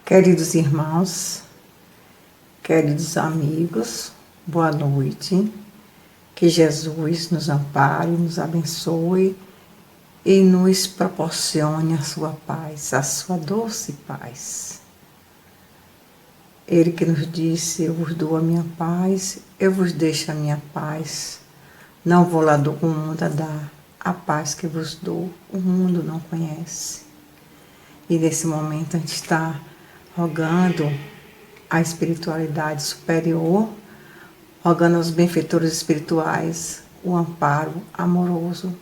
Queridos irmãos, queridos amigos, boa noite. Que Jesus nos ampare, nos abençoe e nos proporcione a sua paz, a sua doce paz. Ele que nos disse: eu vos dou a minha paz, eu vos deixo a minha paz. Não vou lá do mundo a dar a paz que vos dou, o mundo não conhece. E nesse momento a gente está rogando a espiritualidade superior, rogando aos benfeitores espirituais o amparo amoroso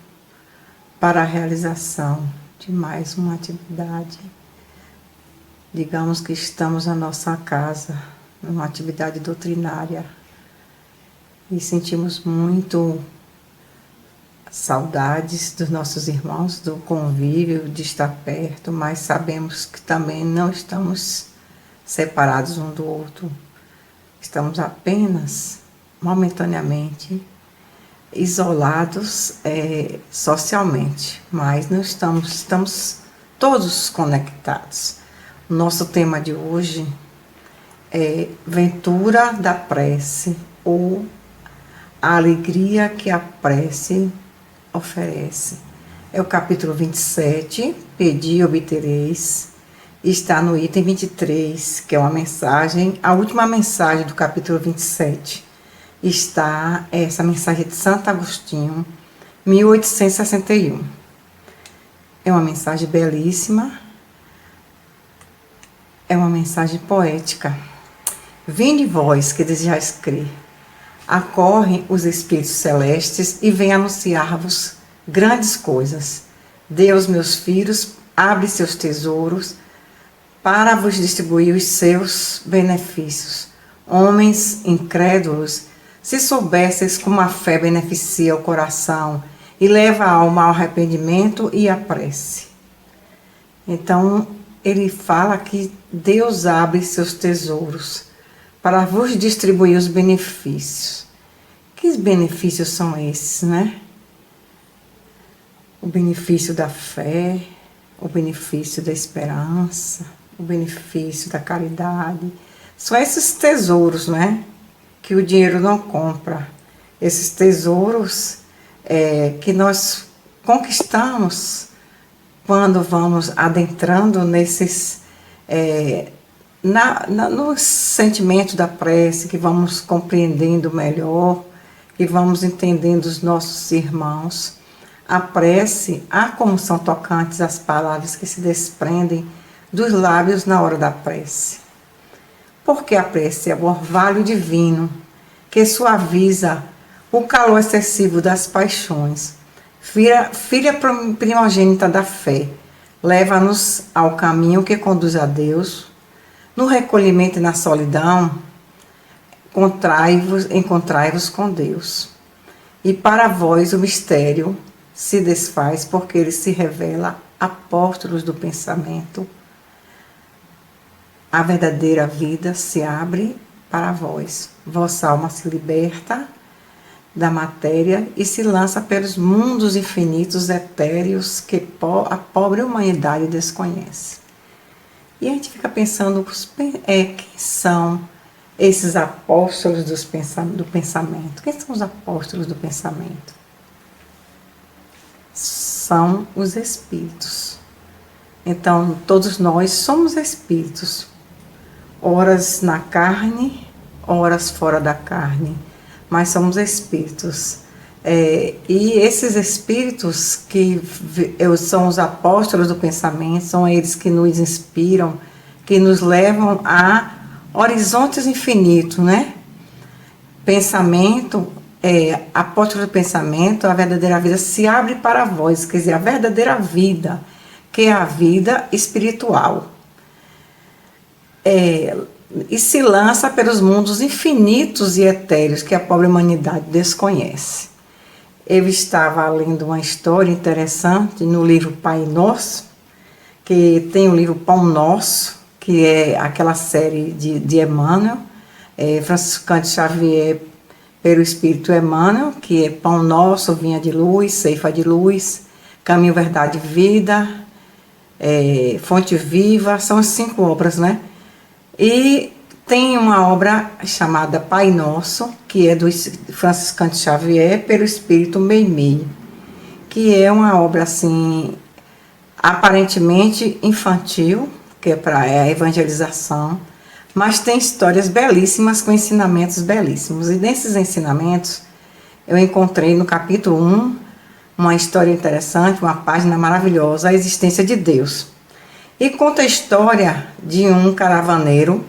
para a realização de mais uma atividade. Digamos que estamos na nossa casa, numa atividade doutrinária, e sentimos muito saudades dos nossos irmãos, do convívio, de estar perto, mas sabemos que também não estamos separados um do outro. Estamos apenas, momentaneamente, isolados socialmente, mas não estamos todos conectados. O nosso tema de hoje é Ventura da Prece, ou a alegria que a prece oferece. É o capítulo 27, Pedi e obtereis. Está no item 23, que é uma mensagem, a última mensagem do capítulo 27. Está essa mensagem de Santo Agostinho, 1861. É uma mensagem belíssima, é uma mensagem poética. Vinde vós que desejais crer, acorrem os espíritos celestes e vêm anunciar-vos grandes coisas. Deus, meus filhos, abre seus tesouros para vos distribuir os seus benefícios. Homens incrédulos, se soubesseis como a fé beneficia o coração e leva a alma ao arrependimento e à prece. Então, ele fala que Deus abre seus tesouros para vos distribuir os benefícios. Que benefícios são esses, né? O benefício da fé, o benefício da esperança, o benefício da caridade. São esses tesouros, né? Que o dinheiro não compra. Esses tesouros que nós conquistamos quando vamos adentrando nesses... no sentimento da prece, que vamos compreendendo melhor, que vamos entendendo os nossos irmãos. A prece, como são tocantes as palavras que se desprendem dos lábios na hora da prece. Porque a prece é o orvalho divino que suaviza o calor excessivo das paixões. Filha primogênita da fé, leva-nos ao caminho que conduz a Deus. No recolhimento e na solidão, encontrai-vos com Deus. E para vós o mistério se desfaz, porque ele se revela apóstolos do pensamento. A verdadeira vida se abre para vós. Vossa alma se liberta da matéria e se lança pelos mundos infinitos etéreos que a pobre humanidade desconhece. E a gente fica pensando, quem são esses apóstolos do pensamento? Quem são os apóstolos do pensamento? São os espíritos. Então, todos nós somos espíritos. Horas na carne, horas fora da carne. Mas somos espíritos. E esses espíritos que são os apóstolos do pensamento, são eles que nos inspiram, que nos levam a horizontes infinitos, né? Pensamento, apóstolo do pensamento, a verdadeira vida se abre para vós, quer dizer, a verdadeira vida, que é a vida espiritual. E se lança pelos mundos infinitos e etéreos que a pobre humanidade desconhece. Eu estava lendo uma história interessante no livro Pai Nosso, que tem o livro Pão Nosso, que é aquela série de Emmanuel, Franciscano de Xavier, pelo Espírito Emmanuel, que é Pão Nosso, Vinha de Luz, Ceifa de Luz, Caminho, Verdade e Vida, Fonte Viva, são as 5 obras, né? E tem uma obra chamada Pai Nosso, que é do Franciscano Xavier, pelo Espírito Meimei, que é uma obra assim, aparentemente infantil, que é para a evangelização, mas tem histórias belíssimas com ensinamentos belíssimos. E nesses ensinamentos eu encontrei no capítulo 1 uma história interessante, uma página maravilhosa, a existência de Deus. E conta a história de um caravaneiro,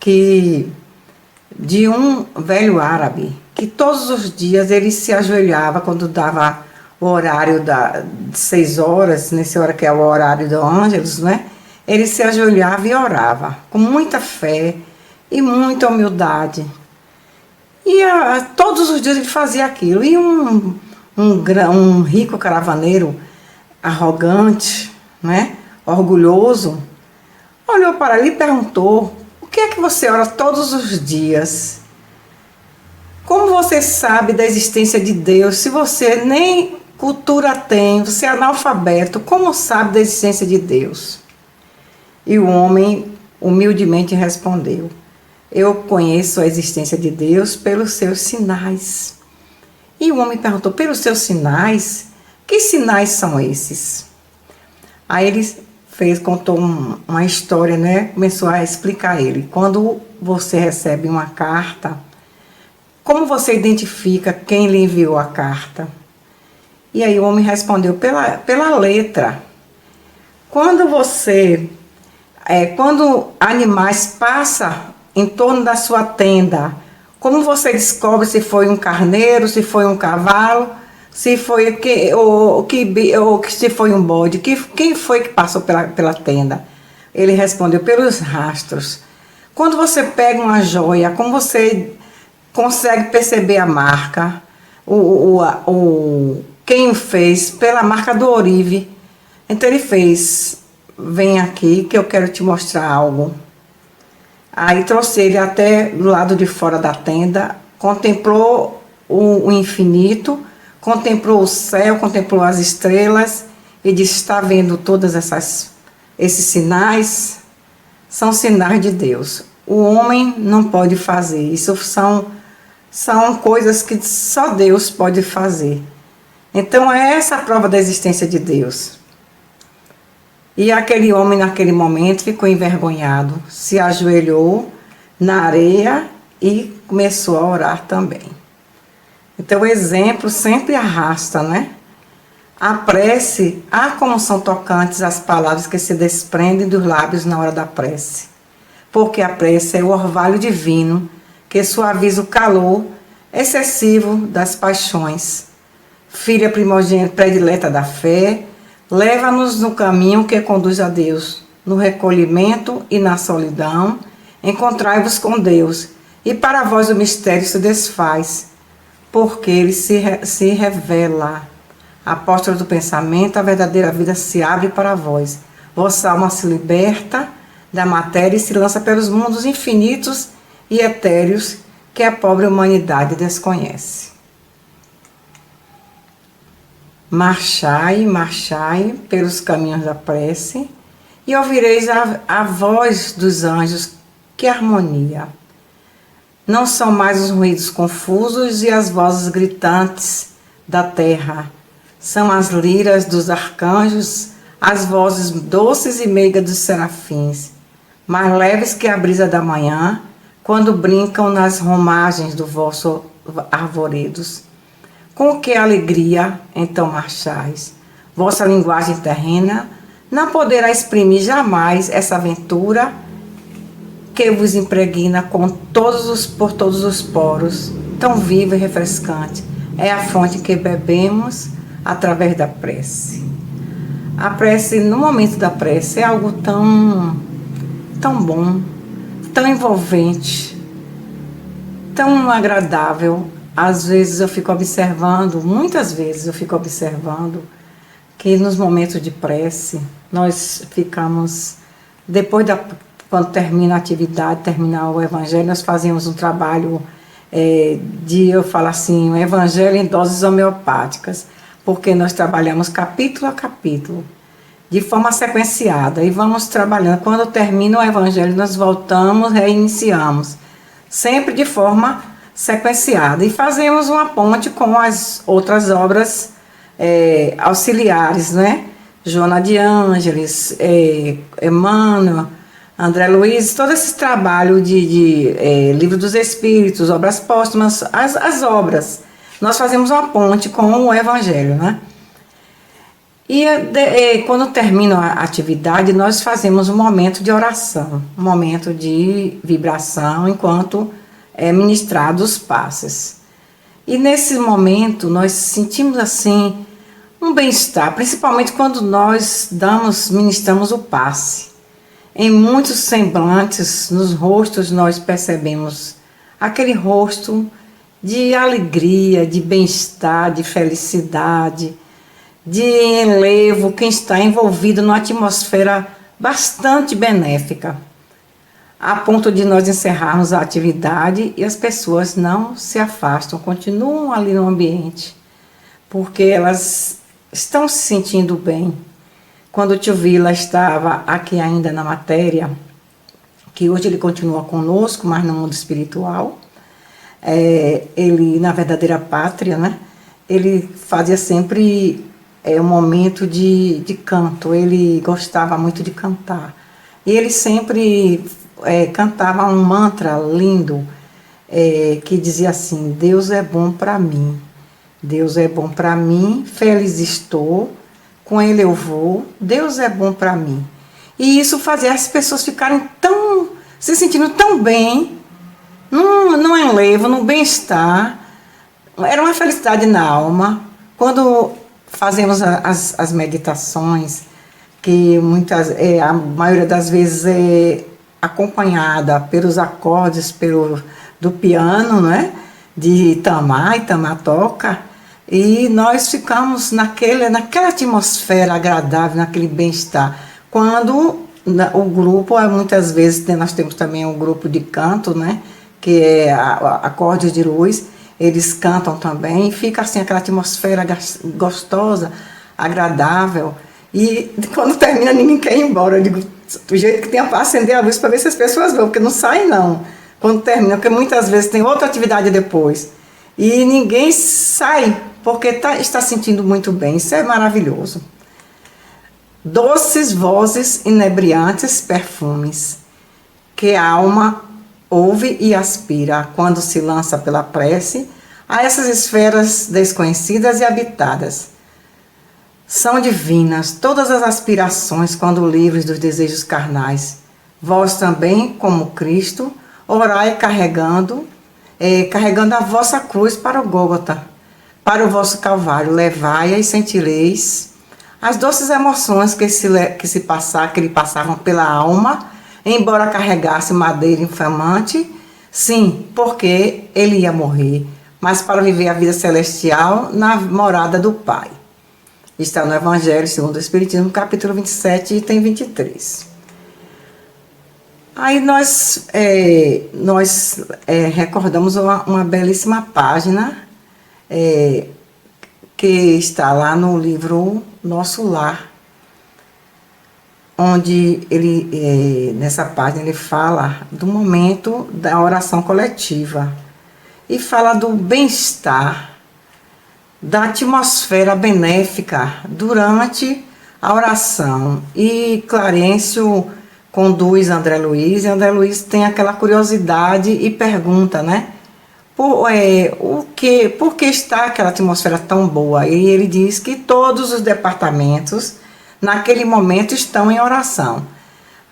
de um velho árabe, que todos os dias ele se ajoelhava quando dava o horário de 6 horas, nesse hora que é o horário do Ângelus, né? Ele se ajoelhava e orava, com muita fé e muita humildade. E todos os dias ele fazia aquilo. E um rico caravaneiro, arrogante, né? Orgulhoso, olhou para ele e perguntou: o que é que você ora todos os dias? Como você sabe da existência de Deus se você nem cultura tem, você é analfabeto, como sabe da existência de Deus? E o homem humildemente respondeu: eu conheço a existência de Deus pelos seus sinais. E o homem perguntou: pelos seus sinais? Que sinais são esses? Aí ele contou uma história, né? Começou a explicar ele. Quando você recebe uma carta, como você identifica quem lhe enviou a carta? E aí o homem respondeu: pela letra. Quando quando animais passam em torno da sua tenda, como você descobre se foi um carneiro, se foi um cavalo, se foi se foi um bode, quem foi que passou pela tenda? Ele respondeu: pelos rastros. Quando você pega uma joia, como você consegue perceber a marca, quem o fez? Pela marca do orive. Então ele fez: vem aqui que eu quero te mostrar algo. Aí trouxe ele até do lado de fora da tenda, contemplou o infinito, contemplou o céu, contemplou as estrelas e disse: está vendo todas esses sinais? São sinais de Deus. O homem não pode fazer. Isso são coisas que só Deus pode fazer. Então é essa a prova da existência de Deus. E aquele homem, naquele momento, ficou envergonhado, se ajoelhou na areia e começou a orar também. Então o exemplo sempre arrasta, né? A prece, como são tocantes as palavras que se desprendem dos lábios na hora da prece. Porque a prece é o orvalho divino que suaviza o calor excessivo das paixões. Filha primogênita predileta da fé, leva-nos no caminho que conduz a Deus. No recolhimento e na solidão, encontrai-vos com Deus, e para vós o mistério se desfaz, porque ele se revela. Apóstolo do pensamento, a verdadeira vida se abre para vós. Vossa alma se liberta da matéria e se lança pelos mundos infinitos e etéreos que a pobre humanidade desconhece. Marchai, marchai pelos caminhos da prece e ouvireis a voz dos anjos, que harmonia. Não são mais os ruídos confusos e as vozes gritantes da terra. São as liras dos arcanjos, as vozes doces e meigas dos serafins, mais leves que a brisa da manhã, quando brincam nas romagens do vosso arvoredos. Com que alegria, então, marchais? Vossa linguagem terrena não poderá exprimir jamais essa aventura que vos impregna por todos os poros, tão viva e refrescante. É a fonte que bebemos através da prece. A prece, no momento da prece, é algo tão bom, tão envolvente, tão agradável. Às vezes eu fico observando, muitas vezes eu fico observando que nos momentos de prece, nós ficamos, quando termina a atividade, terminar o evangelho, nós fazemos um trabalho eu falo assim, o evangelho em doses homeopáticas, porque nós trabalhamos capítulo a capítulo, de forma sequenciada e vamos trabalhando. Quando termina o Evangelho, nós voltamos, reiniciamos, sempre de forma sequenciada. E fazemos uma ponte com as outras obras auxiliares, né? Joana de Ângeles, Emmanuel, André Luiz, todo esse trabalho de Livro dos Espíritos, obras póstumas, as obras. Nós fazemos uma ponte com o Evangelho, né? E quando termina a atividade, nós fazemos um momento de oração, um momento de vibração, enquanto ministrados os passes. E nesse momento, nós sentimos assim um bem-estar, principalmente quando nós ministramos o passe. Em muitos semblantes, nos rostos, nós percebemos aquele rosto de alegria, de bem-estar, de felicidade, de enlevo, quem está envolvido numa atmosfera bastante benéfica, a ponto de nós encerrarmos a atividade e as pessoas não se afastam, continuam ali no ambiente, porque elas estão se sentindo bem. Quando o tio Vila estava aqui ainda na matéria, que hoje ele continua conosco, mas no mundo espiritual, ele, na verdadeira pátria, né, ele fazia sempre um momento de canto, ele gostava muito de cantar. E ele sempre cantava um mantra lindo, que dizia assim: Deus é bom para mim, Deus é bom para mim, feliz estou, com ele eu vou, Deus é bom para mim. E isso fazia as pessoas ficarem se sentindo tão bem, num enlevo, num bem-estar. Era uma felicidade na alma. Quando fazemos as meditações, que a maioria das vezes é acompanhada pelos acordes do piano, né? De Itamar, Itamar toca, e nós ficamos naquela atmosfera agradável, naquele bem-estar. Quando o grupo, muitas vezes nós temos também um grupo de canto, né? Que é acordes de luz, eles cantam também, e fica assim aquela atmosfera gostosa, agradável. E quando termina, ninguém quer ir embora. Eu digo, do jeito que tem para acender a luz para ver se as pessoas vão, porque não saem não. Quando termina, porque muitas vezes tem outra atividade depois. E ninguém sai, porque está sentindo muito bem. Isso é maravilhoso. Doces vozes, inebriantes perfumes, que a alma ouve e aspira quando se lança pela prece a essas esferas desconhecidas e habitadas. São divinas todas as aspirações quando livres dos desejos carnais. Vós também, como Cristo, orai carregando a vossa cruz para o Gólgota, para o vosso Calvário. Levai-a e sentireis as doces emoções que lhe passavam pela alma, embora carregasse madeira infamante. Sim, porque ele ia morrer, mas para viver a vida celestial na morada do Pai. Está no Evangelho segundo o Espiritismo, capítulo 27, item 23. Aí nós recordamos uma belíssima página que está lá no livro Nosso Lar, onde nessa página ele fala do momento da oração coletiva e fala do bem-estar, da atmosfera benéfica durante a oração. E Clarencio conduz André Luiz, e André Luiz tem aquela curiosidade e pergunta, né? Por que está aquela atmosfera tão boa? E ele diz que todos os departamentos, naquele momento, estão em oração.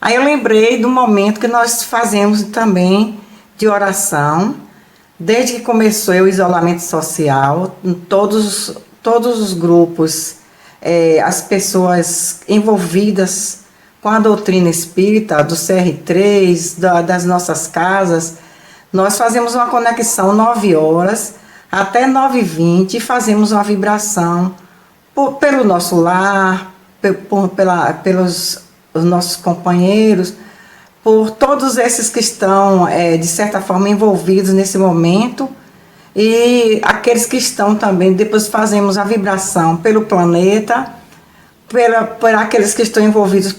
Aí eu lembrei do momento que nós fazemos também de oração, desde que começou o isolamento social, todos os grupos, as pessoas envolvidas com a doutrina espírita, do CR3, das nossas casas, nós fazemos uma conexão 9 horas até 9h20, e fazemos uma vibração pelo nosso lar, pelos os nossos companheiros, por todos esses que estão, de certa forma, envolvidos nesse momento, e aqueles que estão também. Depois fazemos a vibração pelo planeta, por aqueles que estão envolvidos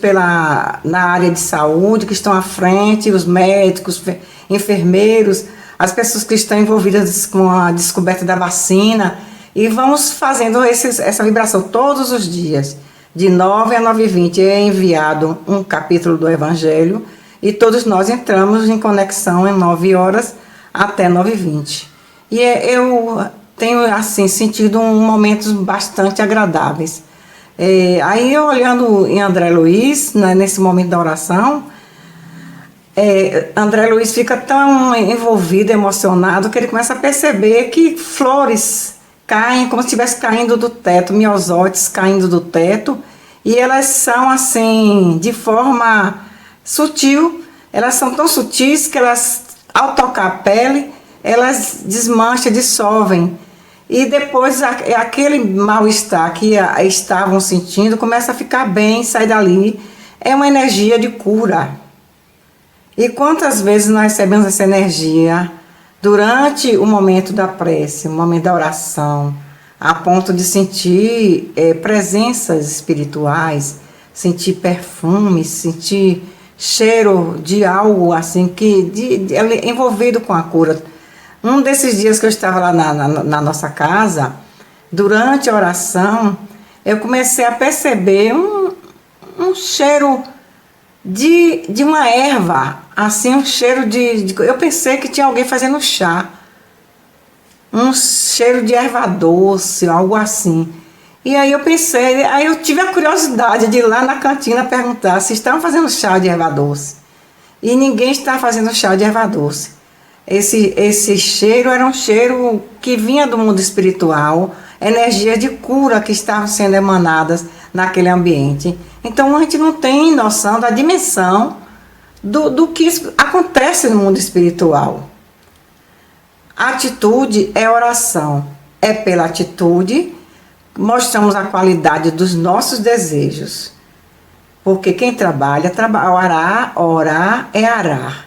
na área de saúde, que estão à frente, os médicos, enfermeiros, as pessoas que estão envolvidas com a descoberta da vacina, e vamos fazendo essa vibração todos os dias, de 9 a 9h20 é enviado um capítulo do Evangelho, e todos nós entramos em conexão em 9 horas até 9h20. E eu tenho assim sentido momentos bastante agradáveis. Aí olhando em André Luiz, né, nesse momento da oração, André Luiz fica tão envolvido, emocionado, que ele começa a perceber que flores caem como se estivesse caindo do teto, miosótis caindo do teto, e elas são assim, de forma sutil, elas são tão sutis que elas, ao tocar a pele, elas desmancham, dissolvem. E depois aquele mal-estar que estavam sentindo começa a ficar bem, sai dali. É uma energia de cura. E quantas vezes nós recebemos essa energia durante o momento da prece, o momento da oração, a ponto de sentir presenças espirituais, sentir perfume, sentir cheiro de algo assim, envolvido com a cura. Um desses dias que eu estava lá na nossa casa, durante a oração, eu comecei a perceber um cheiro de uma erva, assim, um cheiro eu pensei que tinha alguém fazendo chá, um cheiro de erva doce, algo assim. E aí eu tive a curiosidade de ir lá na cantina perguntar se estavam fazendo chá de erva doce. E ninguém estava fazendo chá de erva doce. Esse cheiro era um cheiro que vinha do mundo espiritual, energia de cura que estavam sendo emanadas naquele ambiente. Então a gente não tem noção da dimensão do que acontece no mundo espiritual. A atitude é oração. É pela atitude mostramos a qualidade dos nossos desejos. Porque quem trabalha, orar é arar.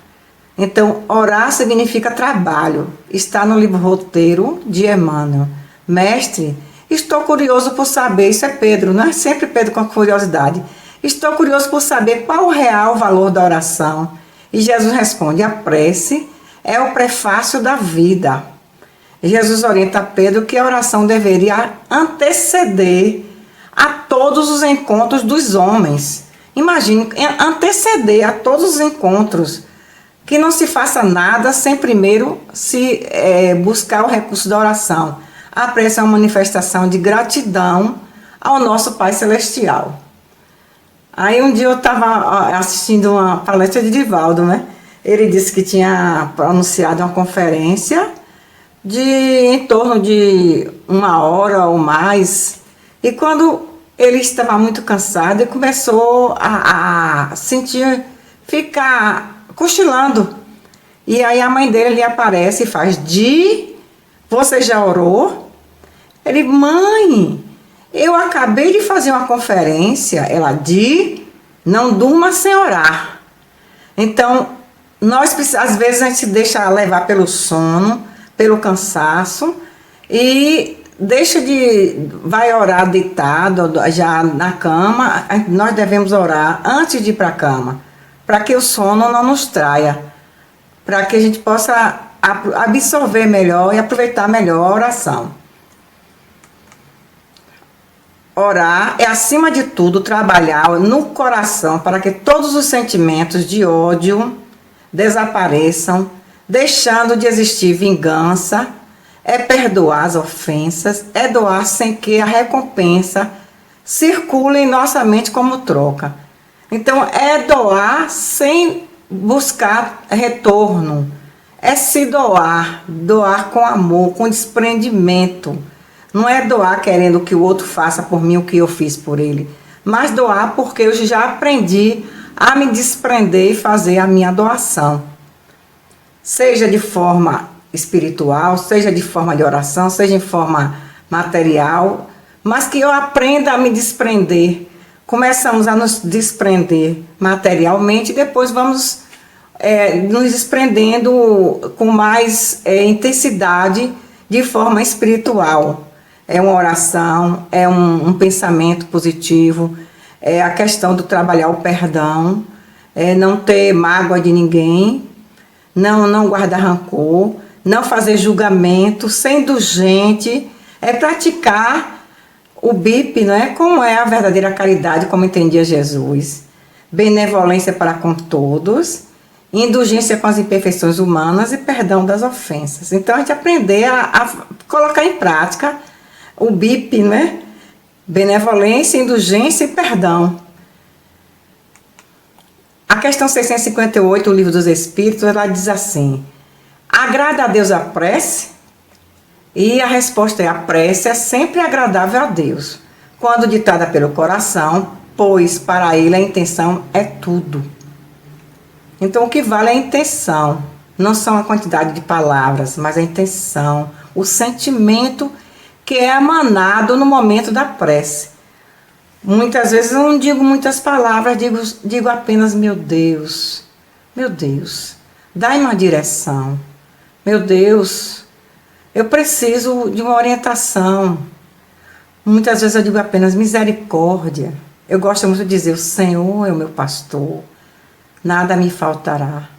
Então, orar significa trabalho. Está no livro roteiro de Emmanuel. Mestre, estou curioso por saber, isso é Pedro, não é sempre Pedro com curiosidade. Estou curioso por saber qual o real valor da oração. E Jesus responde, a prece é o prefácio da vida. E Jesus orienta Pedro que a oração deveria anteceder a todos os encontros dos homens. Imagine, anteceder a todos os encontros. Que não se faça nada sem primeiro se buscar o recurso da oração. A prece é uma manifestação de gratidão ao nosso Pai Celestial. Aí um dia eu estava assistindo uma palestra de Divaldo, né? Ele disse que tinha pronunciado uma conferência em torno de 1 hora ou mais. E quando ele estava muito cansado, ele começou a ficar cochilando. E aí a mãe dele aparece e faz, você já orou? Ele, mãe, eu acabei de fazer uma conferência. Ela, não durma sem orar. Então, às vezes a gente se deixa levar pelo sono, pelo cansaço, e vai orar deitado, já na cama. Nós devemos orar antes de ir para a cama, para que o sono não nos traia, para que a gente possa absorver melhor e aproveitar melhor a oração. Orar é, acima de tudo, trabalhar no coração para que todos os sentimentos de ódio desapareçam, deixando de existir vingança, é perdoar as ofensas, é doar sem que a recompensa circule em nossa mente como troca. Então, é doar sem buscar retorno. É se doar com amor, com desprendimento. Não é doar querendo que o outro faça por mim o que eu fiz por ele, mas doar porque eu já aprendi a me desprender e fazer a minha doação. Seja de forma espiritual, seja de forma de oração, seja em forma material, mas que eu aprenda a me desprender. Começamos a nos desprender materialmente e depois vamos nos desprendendo com mais intensidade de forma espiritual. é uma oração, é um pensamento positivo, é a questão do trabalhar o perdão, é não ter mágoa de ninguém, não guardar rancor, não fazer julgamento, ser indulgente, é praticar o BIP, né? Como é a verdadeira caridade, como entendia Jesus. Benevolência para com todos, indulgência com as imperfeições humanas e perdão das ofensas. Então a gente aprender a colocar em prática o BIP, né? Benevolência, indulgência e perdão. A questão 658, o Livro dos Espíritos, ela diz assim: agrada a Deus a prece? E a resposta é: a prece é sempre agradável a Deus, quando ditada pelo coração, pois para ele a intenção é tudo. Então o que vale é a intenção, não são a quantidade de palavras, mas a intenção, o sentimento que é emanado no momento da prece. Muitas vezes eu não digo muitas palavras, digo apenas: meu Deus, dai uma direção. Meu Deus, eu preciso de uma orientação. Muitas vezes eu digo apenas misericórdia. Eu gosto muito de dizer: o Senhor é o meu pastor, nada me faltará.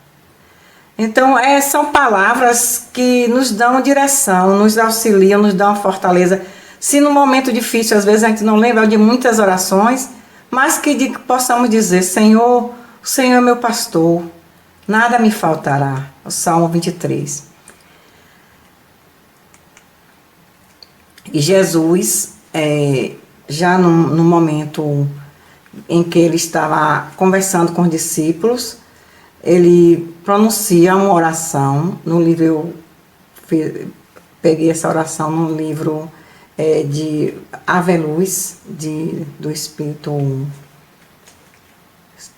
Então, são palavras que nos dão direção, nos auxiliam, nos dão fortaleza. Se no momento difícil, às vezes a gente não lembra de muitas orações, mas que possamos dizer: Senhor, o Senhor é meu pastor, nada me faltará. O Salmo 23. E Jesus, já no momento em que ele estava conversando com os discípulos, ele pronuncia uma oração. No livro, eu peguei essa oração no livro de Ave Luz, do Espírito.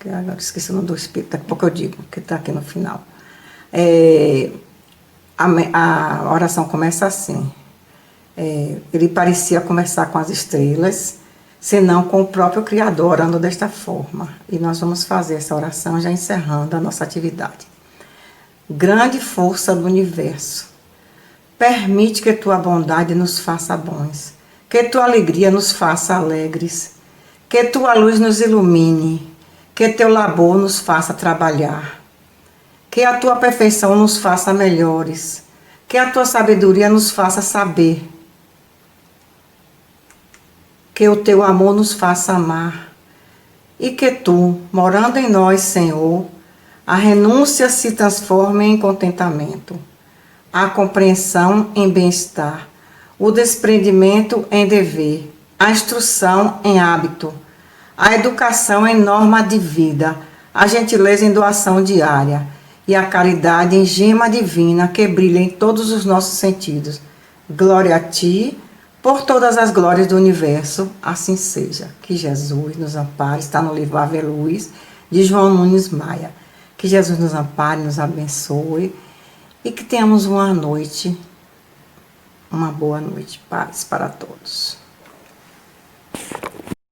Agora esqueci o nome do Espírito, daqui a pouco eu digo, que está aqui no final. A oração começa assim: ele parecia conversar com as estrelas, senão com o próprio Criador, orando desta forma. E nós vamos fazer essa oração já encerrando a nossa atividade. Grande força do universo, permite que tua bondade nos faça bons, que tua alegria nos faça alegres, que tua luz nos ilumine, que teu labor nos faça trabalhar, que a tua perfeição nos faça melhores, que a tua sabedoria nos faça saber, que o teu amor nos faça amar, e que tu, morando em nós, Senhor, a renúncia se transforme em contentamento, a compreensão em bem-estar, o desprendimento em dever, a instrução em hábito, a educação em norma de vida, a gentileza em doação diária e a caridade em gema divina que brilha em todos os nossos sentidos. Glória a ti, por todas as glórias do universo, assim seja. Que Jesus nos ampare, está no livro Ave Luz, de João Nunes Maia. Que Jesus nos ampare, nos abençoe e que tenhamos uma boa noite. Paz para todos.